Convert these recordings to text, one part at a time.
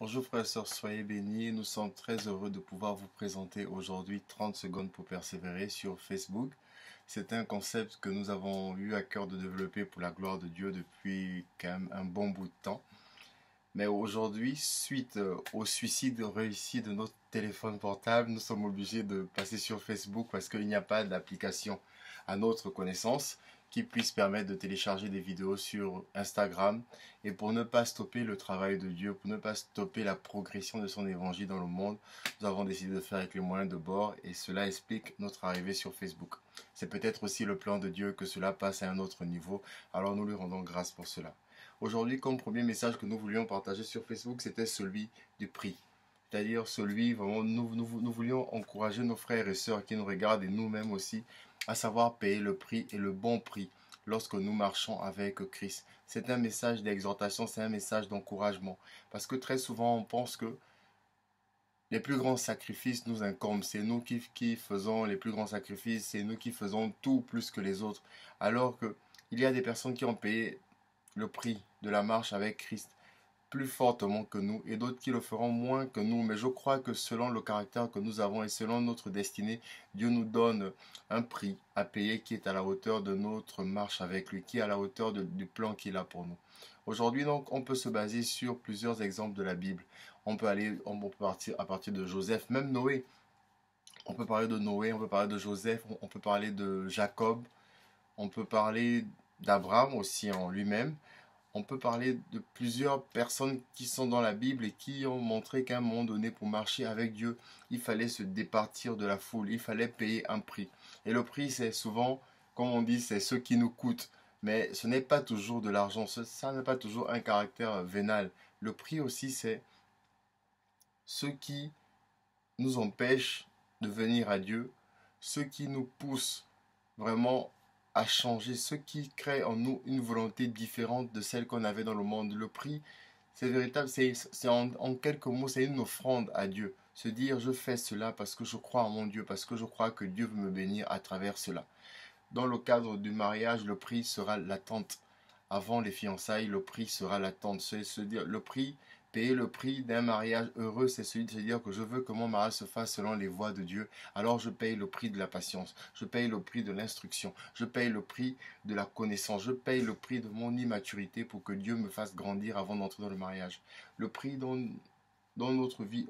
Bonjour frères et sœurs, soyez bénis. Nous sommes très heureux de pouvoir vous présenter aujourd'hui 30 secondes pour persévérer sur Facebook. C'est un concept que nous avons eu à cœur de développer pour la gloire de Dieu depuis quand même un bon bout de temps. Mais aujourd'hui, suite au suicide réussi de notre téléphone portable, nous sommes obligés de passer sur Facebook parce qu'il n'y a pas d'application à notre connaissance qui puisse permettre de télécharger des vidéos sur Instagram. Et pour ne pas stopper le travail de Dieu, pour ne pas stopper la progression de son évangile dans le monde, nous avons décidé de faire avec les moyens de bord et cela explique notre arrivée sur Facebook. C'est peut-être aussi le plan de Dieu que cela passe à un autre niveau, alors nous lui rendons grâce pour cela. Aujourd'hui, comme premier message que nous voulions partager sur Facebook, c'était celui du prix. C'est-à-dire celui, vraiment, nous voulions encourager nos frères et sœurs qui nous regardent et nous-mêmes aussi à savoir payer le prix et le bon prix lorsque nous marchons avec Christ. C'est un message d'exhortation, c'est un message d'encouragement. Parce que très souvent, on pense que les plus grands sacrifices nous incombent. C'est nous qui faisons les plus grands sacrifices, c'est nous qui faisons tout plus que les autres. Alors que il y a des personnes qui ont payé le prix de la marche avec Christ plus fortement que nous et d'autres qui le feront moins que nous. Mais je crois que selon le caractère que nous avons et selon notre destinée, Dieu nous donne un prix à payer qui est à la hauteur de notre marche avec lui, qui est à la hauteur du plan qu'il a pour nous. Aujourd'hui, donc, on peut se baser sur plusieurs exemples de la Bible. On peut partir à partir de Joseph, même Noé. On peut parler de Noé, on peut parler de Joseph, on peut parler de Jacob, on peut parler d'Abraham aussi en lui-même. On peut parler de plusieurs personnes qui sont dans la Bible et qui ont montré qu'à un moment donné, pour marcher avec Dieu, il fallait se départir de la foule, il fallait payer un prix. Et le prix, c'est souvent, comme on dit, c'est ce qui nous coûte. Mais ce n'est pas toujours de l'argent, ça n'a pas toujours un caractère vénal. Le prix aussi, c'est ce qui nous empêche de venir à Dieu, ce qui nous pousse vraiment à changer, ce qui crée en nous une volonté différente de celle qu'on avait dans le monde. Le prix, c'est véritable, c'est en quelques mots, c'est une offrande à Dieu. Se dire, je fais cela parce que je crois en mon Dieu, parce que je crois que Dieu veut me bénir à travers cela. Dans le cadre du mariage, le prix sera l'attente. Avant les fiançailles, le prix sera l'attente. C'est se dire, le prix, payer le prix d'un mariage heureux, c'est celui de se dire que je veux que mon mariage se fasse selon les voies de Dieu. Alors je paye le prix de la patience, je paye le prix de l'instruction, je paye le prix de la connaissance, je paye le prix de mon immaturité pour que Dieu me fasse grandir avant d'entrer dans le mariage. Le prix dans notre vie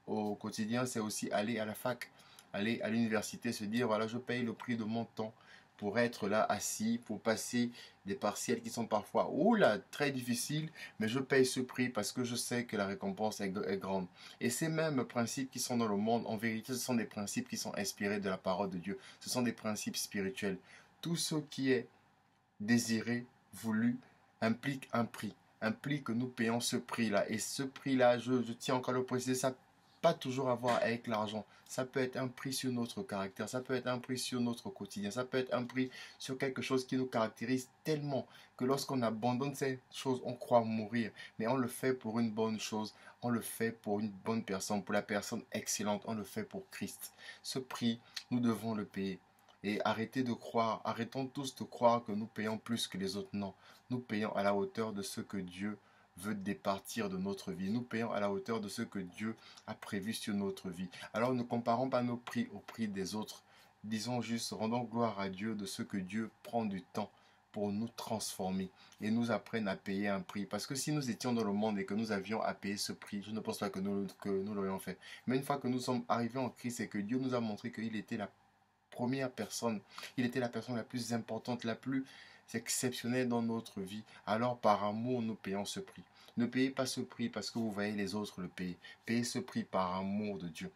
au quotidien, c'est aussi aller à la fac, aller à l'université, se dire, voilà, je paye le prix de mon temps pour être là assis, pour passer des partiels qui sont parfois oula, très difficiles, mais je paye ce prix parce que je sais que la récompense est grande. Et ces mêmes principes qui sont dans le monde, en vérité, ce sont des principes qui sont inspirés de la parole de Dieu. Ce sont des principes spirituels. Tout ce qui est désiré, voulu, implique un prix, implique que nous payons ce prix-là. Et ce prix-là, je tiens encore à le préciser, ça pas toujours à voir avec l'argent. Ça peut être un prix sur notre caractère, ça peut être un prix sur notre quotidien, ça peut être un prix sur quelque chose qui nous caractérise tellement que lorsqu'on abandonne ces choses, on croit mourir. Mais on le fait pour une bonne chose, on le fait pour une bonne personne, pour la personne excellente, on le fait pour Christ. Ce prix, nous devons le payer. Et arrêtez de croire, arrêtons tous de croire que nous payons plus que les autres. Non, nous payons à la hauteur de ce que Dieu veut départir de notre vie. Nous payons à la hauteur de ce que Dieu a prévu sur notre vie. Alors ne comparons pas nos prix au prix des autres. Disons juste, rendons gloire à Dieu de ce que Dieu prend du temps pour nous transformer et nous apprenne à payer un prix. Parce que si nous étions dans le monde et que nous avions à payer ce prix, je ne pense pas que nous l'aurions fait. Mais une fois que nous sommes arrivés en Christ et que Dieu nous a montré qu'il était la première personne, il était la personne la plus importante, la plus exceptionnelle dans notre vie. Alors par amour, nous payons ce prix. Ne payez pas ce prix parce que vous voyez les autres le payer. Payez ce prix par amour de Dieu.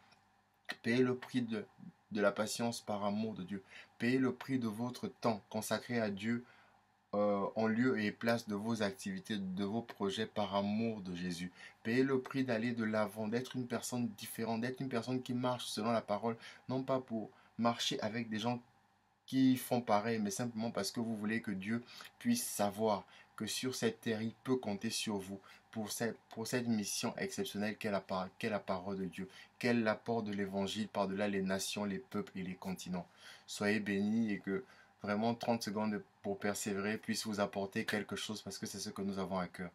Payez le prix de la patience par amour de Dieu. Payez le prix de votre temps consacré à Dieu en lieu et place de vos activités, de vos projets par amour de Jésus. Payez le prix d'aller de l'avant, d'être une personne différente, d'être une personne qui marche selon la parole, non pas pour marcher avec des gens qui font pareil, mais simplement parce que vous voulez que Dieu puisse savoir que sur cette terre, il peut compter sur vous pour cette mission exceptionnelle qu'est la parole de Dieu, qu'est l'apport de l'évangile par-delà les nations, les peuples et les continents. Soyez bénis et que vraiment 30 secondes pour persévérer puisse vous apporter quelque chose parce que c'est ce que nous avons à cœur.